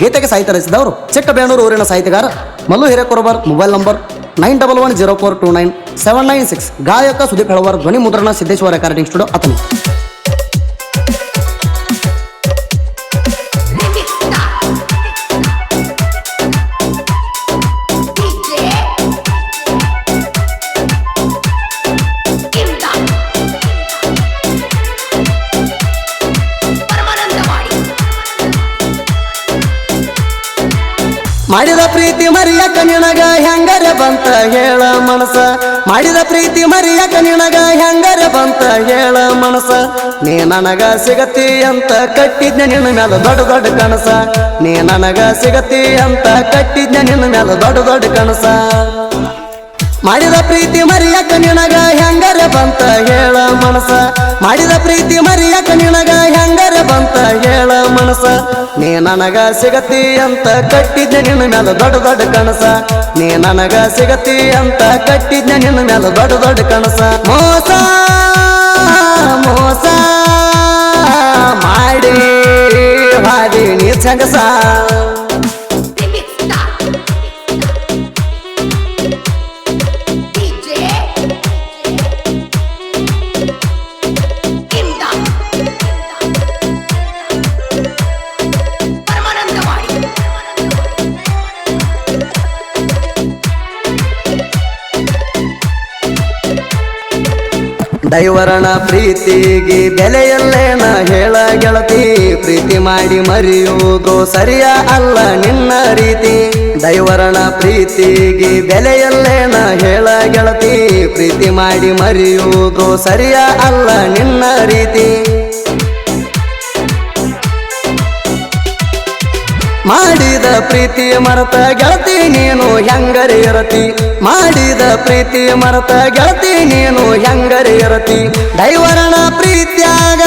ಗೀತೆಗೆ ಸಾಹಿತ್ಯ ರಚಿಸಿದವರು ಚಿಕ್ಕಬೇಣೂರು ಊರಿನ ಸಾಹಿತ್ಯಗಾರ ಮಲ್ಲು ಹಿರೇಕೊರಬರ್. Mobile number 9110429796. ಗಾಯಕ ಸುದೀಪ್ ಹೆಳವರ್. ಧ್ವನಿ ಮುದ್ರಣ ಸಿದ್ದೇಶ್ವರ ರೆಕಾರ್ಡಿಂಗ್ ಸ್ಟುಡಿಯೋ ಅತನಿ. ಮಾಡಿದ ಪ್ರೀತಿ ಮರಿಯಕ ನಿನಗ ಹೆಂಗರೆ ಬಂತ ಹೇಳ ಮನಸ. ಮಾಡಿದ ಪ್ರೀತಿ ಮರಿಯಕ ನಿನಗ ಹೆಂಗರೆ ಬಂತ ಹೇಳ ಮನಸ. ನೀ ನನಗ ಸಿಗತಿ ಅಂತ ಕಟ್ಟಿದ್ನ ನಿನ್ನ ಮ್ಯಾಲ ದೊಡ್ಡ ದೊಡ್ಡ ಕನಸ. ನೀ ನನಗ ಸಿಗತಿ ಅಂತ ಕಟ್ಟಿದ್ನ ನಿನ್ನ ಮ್ಯಾಲ ದೊಡ್ಡ ದೊಡ್ಡ ಕನಸ. ಮಾಡಿದ ಪ್ರೀತಿ ಮರಿಯಕ ನಿನಗ ಹೆಂಗರೆ ಬಂತ ಹೇಳ ಮನಸ. ಮಾಡಿದ ಪ್ರೀತಿ ಮರಿಯಕ ನಿನಗ ಹೆಂಗರೆ ಬಂತ ಹೇಳ ಮನಸ. ನೀ ನನಗ ಸಿಗತಿ ಅಂತ ಕಟ್ಟಿದ್ನ ನಿನ್ನ ಮ್ಯಾಲ ದೊಡ್ಡ ದೊಡ್ಡ ಕನಸ. ನೀ ನನಗ ಸಿಗತಿ ಅಂತ ಕಟ್ಟಿದ್ನ ನಿನ್ನ ಮ್ಯಾಲ ದೊಡ್ಡ ದೊಡ್ಡ ಕನಸ. ಮೋಸ ಮೋಸ ಮಾಡಿ ಹಾದಿ ನೀ ಸಂಗಸ. ದೈವರಣ ಪ್ರೀತಿಗೆ ಬೆಲೆಯಲ್ಲೇನ ಹೇಳ ಗೆಳತಿ. ಪ್ರೀತಿ ಮಾಡಿ ಮರೆಯುವುದು ಸರಿಯ ಅಲ್ಲ ನಿನ್ನ ರೀತಿ. ದೈವರಣ ಪ್ರೀತಿಗೆ ಬೆಲೆಯಲ್ಲೇನ ಹೇಳ ಗೆಳತಿ. ಪ್ರೀತಿ ಮಾಡಿ ಮರೆಯುವುದು ಸರಿಯ ಅಲ್ಲ ನಿನ್ನ ರೀತಿ. ಮಾಡಿದ ಪ್ರೀತಿ ಮರತ ಗೆಳತಿ ನೀನು ಹೆಂಗರೆ ಇರತಿ. ಮಾಡಿದ ಪ್ರೀತಿ ಮರತ ಗೆಳತಿ ನೀನು ಹೆಂಗರೆ ಇರತಿ. ದೈವರಣ ಪ್ರೀತ್ಯಾಗ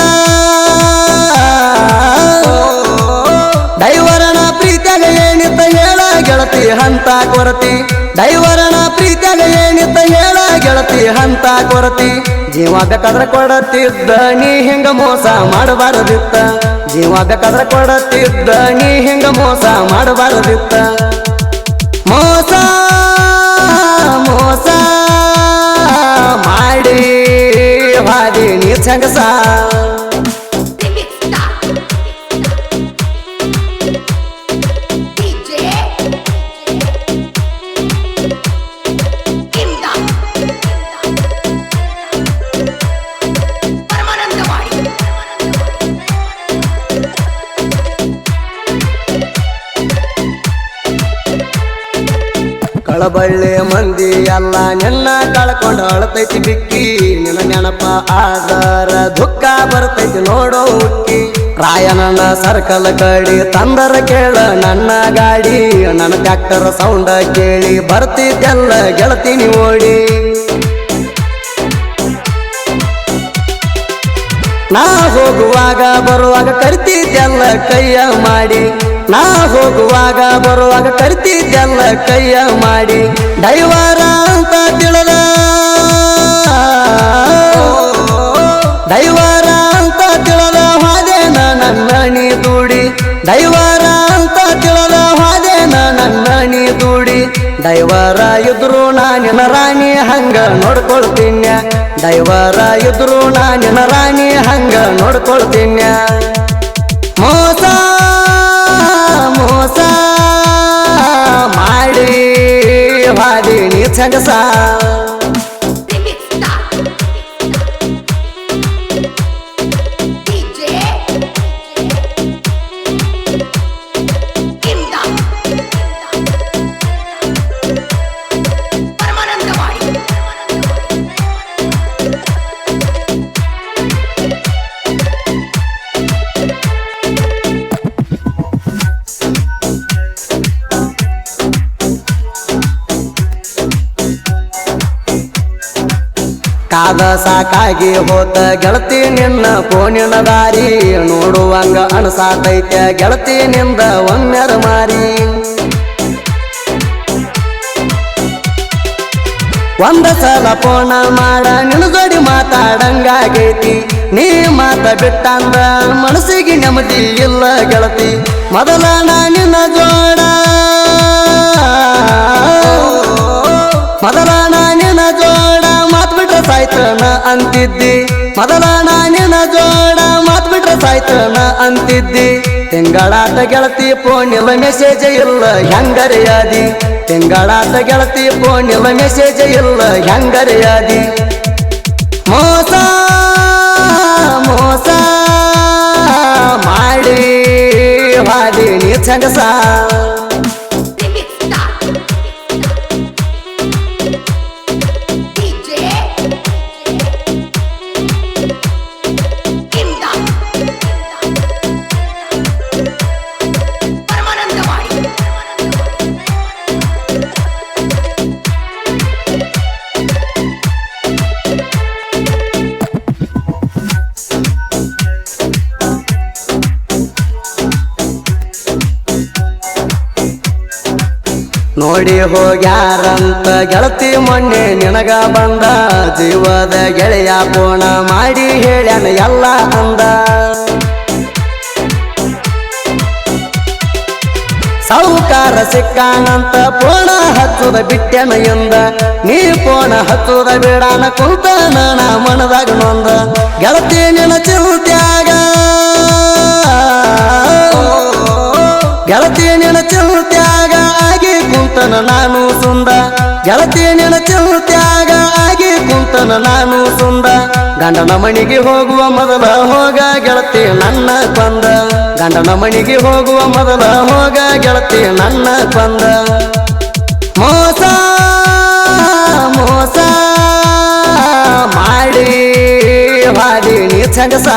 ದೈವರಣ ಪ್ರೀತ್ಯಾಗ ಏನಿತ್ತ ಹೇಳ ಗೆಳತಿ ಹಂತ ಕೊರತಿ. ದೈವರಣ ಪ್ರೀತ್ಯಾಗ ಏನಿತ್ತ ಹೇಳ ಗೆಳತಿ ಹಂತ ಕೊರತಿ. ಜೀವ ಬೇಕಾದ್ರೆ ಕೊಡತಿದ್ದ ನೀ ಹಿಂಗ ಮೋಸ ಮಾಡಬಾರದಿತ್ತ. ಜೀವ ಬೇಕಾದ್ರೆ ಕೊಡತಿದ್ದ ನೀ ಹಿಂಗ ಮೋಸ ಮಾಡಬಾರದಿತ್ತ. ಮೋಸ ಮೋಸ ಮಾಡಿ ಹಾದಿ ನೀ ಸಂಗಸ. ಕಳಬಳ್ಳಿ ಮಂದಿ ಎಲ್ಲ ನಿನ್ನ ಕಳ್ಕೊಂಡು ಅಳತೈತಿ ಬಿಕ್ಕಿ. ನಿನ್ನ ನೆನಪ ಆದರ ದುಃಖ ಬರ್ತೈತಿ ನೋಡೋ ಉಕ್ಕಿ. ರಾಯನನ್ನ ಸರ್ಕಲ್ ಕಡಿ ತಂದರ ಕೇಳ ನನ್ನ ಗಾಡಿ. ನನ್ನ ಟ್ಯಾಕ್ಟರ್ ಸೌಂಡ ಕೇಳಿ ಬರ್ತಿದ್ದೆಲ್ಲ ಗೆಳತೀನಿ ಓಡಿ. ನಾ ಹೋಗುವಾಗ ಬರುವಾಗ ಕರಿತಿದ್ದೆಲ್ಲ ಕೈಯ ಮಾಡಿ. ನಾ ಹೋಗುವಾಗ ಬರುವಾಗ ಕರಿತಿದ್ದೆಲ್ಲ ಕೈಯ ಮಾಡಿ. ದೈವರ ಅಂತ ತಿಳಿದ ದೈವರ ಅಂತ ತಿಳಿದ ಹಾದೇನ ನನ್ನ ನೀ ದೂಡಿ. ದೈವರ ಅಂತ ತಿಳಿದ ಹಾದೇನ ನನ್ನ ನೀ ದೂಡಿ. ದೈವರ ಇದ್ರು ನಾನಿನ ರಾಣಿ ಹಂಗ ನೋಡ್ಕೊಳ್ತೀನ್ಯ. ದೈವರ ಇದ್ರು ನಾನಿನ ರಾಣಿ ಹಂಗ ನೋಡ್ಕೊಳ್ತೀನ್ಯ. ಮೋಸ ಮೋಸ ಮಾಡಿ ಹಾದಿ ನೀ ಸಂಗಸ. ಕಾದ ಸಾಕಾಗಿ ಹೋತ ಗೆಳತಿ ನಿನ್ನ ಫೋನಿನ ದಾರಿ. ನೋಡುವಂಗ ಅಣಸಾತೈತೆ ಗೆಳತಿ ನಿಂದ ಒಮ್ಮೆರ ಮಾರಿ. ಒಂದ ಸಲ ಫೋನ ಮಾಡ ನಿನ್ನ ಜೋಡಿ ಮಾತಾಡಂಗಾಗೈತಿ. ನೀ ಮಾತ ಬಿಟ್ಟಂದ ಮನಸ್ಸಿಗೆ ನೆಮ್ಮದಿ ಇಲ್ಲ ಗೆಳತಿ. ಮೊದಲ ನಾ ನಿನ್ನ ಜೋಡ ಮೊದಲ ನಿನ್ನ ಜೋಡ ಮಾತ್ ಬಿಟ್ರೆ ಸಾಯ್ತನ ಅಂತಿದ್ದಿ ಮೊದಲ ನಿನ್ನ ಜೋಡ ಮಾತ್ ಬಿಟ್ರೆ ಸಾಯ್ತನ ಅಂತಿದ್ದಿ ತಿಂಗಳಾತ ಗೆಳತಿ ಫೋನಿಲ್ಲ ಮೆಸೇಜ್ ಇಲ್ಲ ಹೆಂಗರೆಯಾದಿ ತಿಂಗಳಾತ ಗೆಳತಿ ಫೋನಿಲ್ಲ ಮೆಸೇಜ್ ಇಲ್ಲ ಹೆಂಗರೆಯಾದಿ ಮೋಸ ಮೋಸ ಮಾಡಿ ಹಾದಿ ನೀ ಚಂಗಸ ನೋಡಿ ಹೋಗ್ಯಾರಂತ ಗೆಳತಿ ಮೊನ್ನೆ ನಿನಗ ಬಂದ ಜೀವದ ಗೆಳೆಯ ಪೋಣ ಮಾಡಿ ಹೇಳ್ಯಾನ ಎಲ್ಲ ಅಂದ ಸಾಹುಕಾರ ಸಿಕ್ಕಾನಂತ ಪೋಣ ಹಚ್ಚುದ ಬಿಟ್ಟೆನ ಎಂದ ನೀ ಪೋಣ ಹಚ್ಚುದ ಬಿಡಾನ ಕುಂತನ ನಾ ಮನದಾಗ ನೊಂದ ಗೆಳತಿ ನಿನ ಚಿಂತ್ಯಾಗ ಗೆಳತಿ ನಿನ ಚಿಂತ್ಯಾಗ ಆಗಿ ಕುಂತನ ನಾನು ಸುಂದ ಗೆಳತಿ ನಿನ ಚಿಂತ್ಯಾಗ ಆಗಿ ಕುಂತನ ನಾನು ಸುಂದ ಗಂಡನ ಮಣಿಗೆ ಹೋಗುವ ಮೊದಲ ಹೋಗ ಗೆಳತಿ ನನ್ನ ಕೊಂದ ಗಂಡನ ಮಣಿಗೆ ಹೋಗುವ ಮೊದಲ ಹೋಗ ಗೆಳತಿ ನನ್ನ ಕೊಂದ ಮೋಸ ಮೋಸ ಮಾಡಿ ಹಾದಿ ನೀ ಚಂಗಸ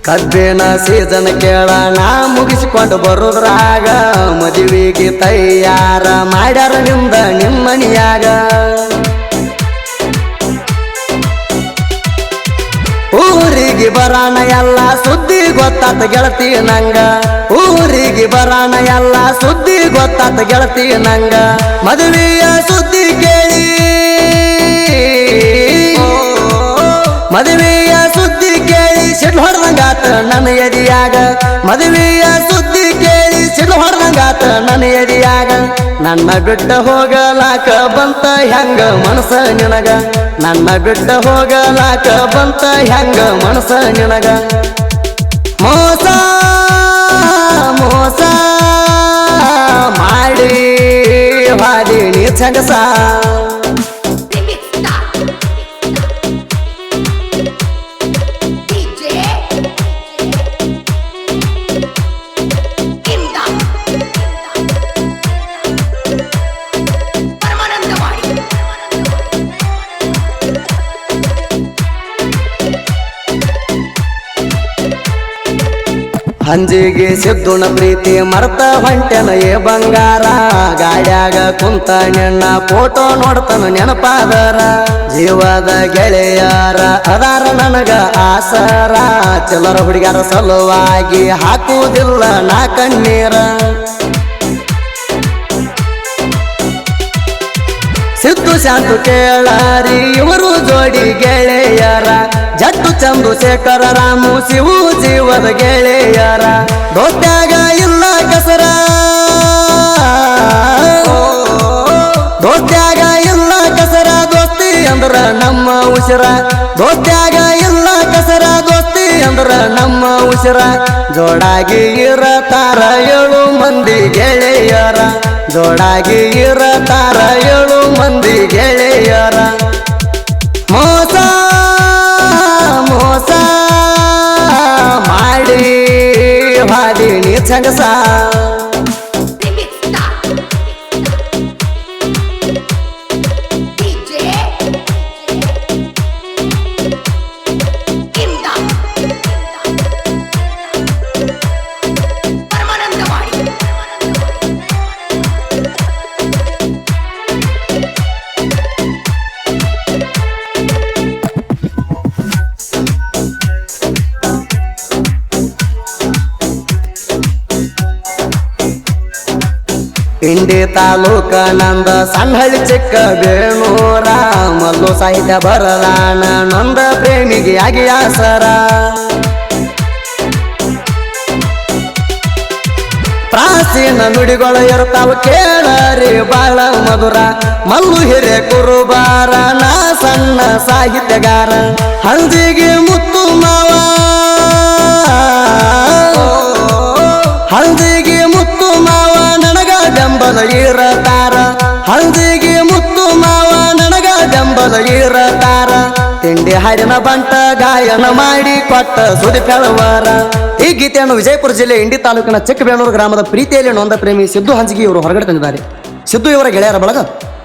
ಕಬ್ಬಿನ ಸೀಸನ್ ಕೇಳ ನಾ ಮುಗಿಸಿಕೊಂಡು ಬರುದ್ರಾಗ ಮದುವೆಗೆ ತಯಾರ ಮಾಡ್ಯಾರ ನಿಂದ ನಿಮ್ಮನಿಯಾಗ ಊರಿಗೆ ಬರಾಣ ಎಲ್ಲ ಸುದ್ದಿ ಗೊತ್ತಾತ ಗೆಳತಿ ನಂಗ ಊರಿಗೆ ಬರಾಣ ಎಲ್ಲ ಸುದ್ದಿ ಗೊತ್ತಾತ ಗೆಳತಿ ನಂಗ ಮದುವೆಯ ಸುದ್ದಿ ಕೇಳಿ ಮದುವೆಯ ಸುದ್ದಿ ಕೇಳಿ ಸಿಡ್ಲು ಹೊಡೆದಂಗಾತ ನನ್ನ ಎದಿಯಾಗ ಮದುವೆಯ ಸುದ್ದಿ ಕೇಳಿ ಸಿಡ್ಲು ಹೊಡೆದಂಗಾತ ನನ್ನ ಎದಿಯಾಗ ನನ್ನ ಬಿಟ್ಟ ಹೋಗಲಾಕ ಬಂತ ಹೆಂಗ ಮನಸ ನಿನಗ ನನ್ನ ಬಿಟ್ಟ ಹೋಗಲಾಕ ಬಂತ ಹೆಂಗ ಮನಸ ನಿನಗ ಮೋಸ ಮೋಸ ಮಾಡಿ ಹಾದಿ ನೀ ಚಂಗಸ ಅಂಜಿಗೆ ಸಿದ್ದುನ ಪ್ರೀತಿ ಮರ್ತ ಹೊಂಟೆನ ಏ ಬಂಗಾರ ಗಾಡ್ಯಾಗ ಕುಂತ ನಿನ್ನ ಫೋಟೋ ನೋಡ್ತನ ನೆನಪಾದರ ಜೀವದ ಗೆಳೆಯರ ಅದಾರ ನನಗ ಆಸರ ಚಿಲ್ಲರ ಹುಡುಗ್ಯಾರ ಸಲುವಾಗಿ ಹಾಕುವುದಿಲ್ಲ ನಾ ಕಣ್ಣೀರ ಸಿದ್ದು ಶಾಂತು ಕೇಳಾರಿ ಇವರು ಜೋಡಿ ಗೆಳೆಯರ ಜಟ್ಟು ಚಂದು ಶೇಖರ ರಾಮು ಶಿವು ಜೀವದ ಗೆಳೆಯರ ದೋಸ್ತ್ಯಾಗ ಇಲ್ಲ ಕಸರ ದೋಸ್ತ್ಯಾಗ ಇಲ್ಲ ಕಸರ ದೋಸ್ತಿ ಅಂದ್ರ ನಮ್ಮ ಉಸಿರ ದೋಸ್ತ್ಯಾಗ ಇಲ್ಲ ಕಸರ ದೋಸ್ತಿ ಅಂದ್ರ ನಮ್ಮ ಉಸಿರ ಜೋಡಾಗಿ ಇರತಾರ 7 ಮಂದಿ ಗೆಳೆಯರ ಜೋಡಾಗಿ ಇರತಾರ 7 ಮಂದಿ ಗೆಳೆಯರ ಮೋಸ ಮೋಸ ಮಾಡಿ ಹಾದಿ ನೀ ಚಂಗಸ ಇಂಡಿ ತಾಲೂಕ ನಂದ ಸಣ್ಣಹಳ್ಳಿ ಚಿಕ್ಕ ಬೇಣೂರ ಮಲ್ಲು ಸಾಹಿತ್ಯ ಬರದಾನ ನೊಂದ ಪ್ರೇಮಿಗೆ ಆಗಿ ಆಸರ ಪ್ರಾಚೀನ ನುಡಿಗಳು ಇರ್ತಾವ ಕೇಳರಿ ಬಾಳ ಮಧುರ ಮಲ್ಲು ಹಿರೇ ಕುರುಬಾರ ನಾ ಸಣ್ಣ ಸಾಹಿತ್ಯಗಾರ ಹಂದಿಗೆ ಮುತ್ತು ಮಾವ ಹಂದಿಗೆ ಮುತ್ತು ಮಾವ ನನಗ ಬೆಂಬಲ ಇರತಾರ ಹಂದಿಗೆ ಮುತ್ತು ಮಾವ ನನಗ ಬೆಂಬಲ ಇರತಾರ ತಿಂಡಿ ಹಾಡಿನ ಬಂಟ ಗಾಯನ ಮಾಡಿ ಕೊಟ್ಟ ಸುದಿ ಪೆಳವಾರ ಈ ಗೀತೆಯನ್ನು ವಿಜಯಪುರ ಜಿಲ್ಲೆ ಇಂಡಿ ತಾಲೂಕಿನ ಚಿಕ್ಕಬೇಣೂರು ಗ್ರಾಮದ ಪ್ರೀತಿಯಲ್ಲಿ ನೊಂದ ಪ್ರೇಮಿ ಸಿದ್ದು ಹಂಜಿಗಿ ಇವರು ಹೊರಗಡೆ ತಂದಿದ್ದಾರೆ. ಸಿದ್ದು ಇವರ ಗೆಳೆಯರ ಬಳಗ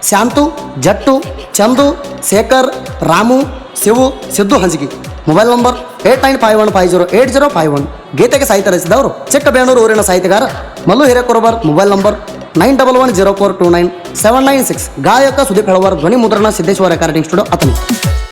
ಶಾಂತು, ಜಟ್ಟು, ಚಂದು, ಶೇಖರ್, ರಾಮು, ಶಿವು, ಸಿದ್ದು ಹಂಜಿಗಿ. Mobile number 8951508051. ಗೀತೆಗೆ ಸಾಹಿತ್ಯ ರಚಿಸಿದವರು ಚಿಕ್ಕಬೇಣೂರು ಊರಿನ ಸಾಹಿತ್ಯಗಾರ ಮಲ್ಲು ಹಿರೇಕುರುಬರ್. Mobile number 9110429796. ಗಾಯಕ ಸುದೀಪ್ ಹೆಳವರ್. ಧ್ವನಿ ಮುದ್ರಣ ಸಿದ್ದೇಶ್ವರ ರೆಕಾರ್ಡಿಂಗ್ ಸ್ಟುಡಿಯೋ ಅತನಿ.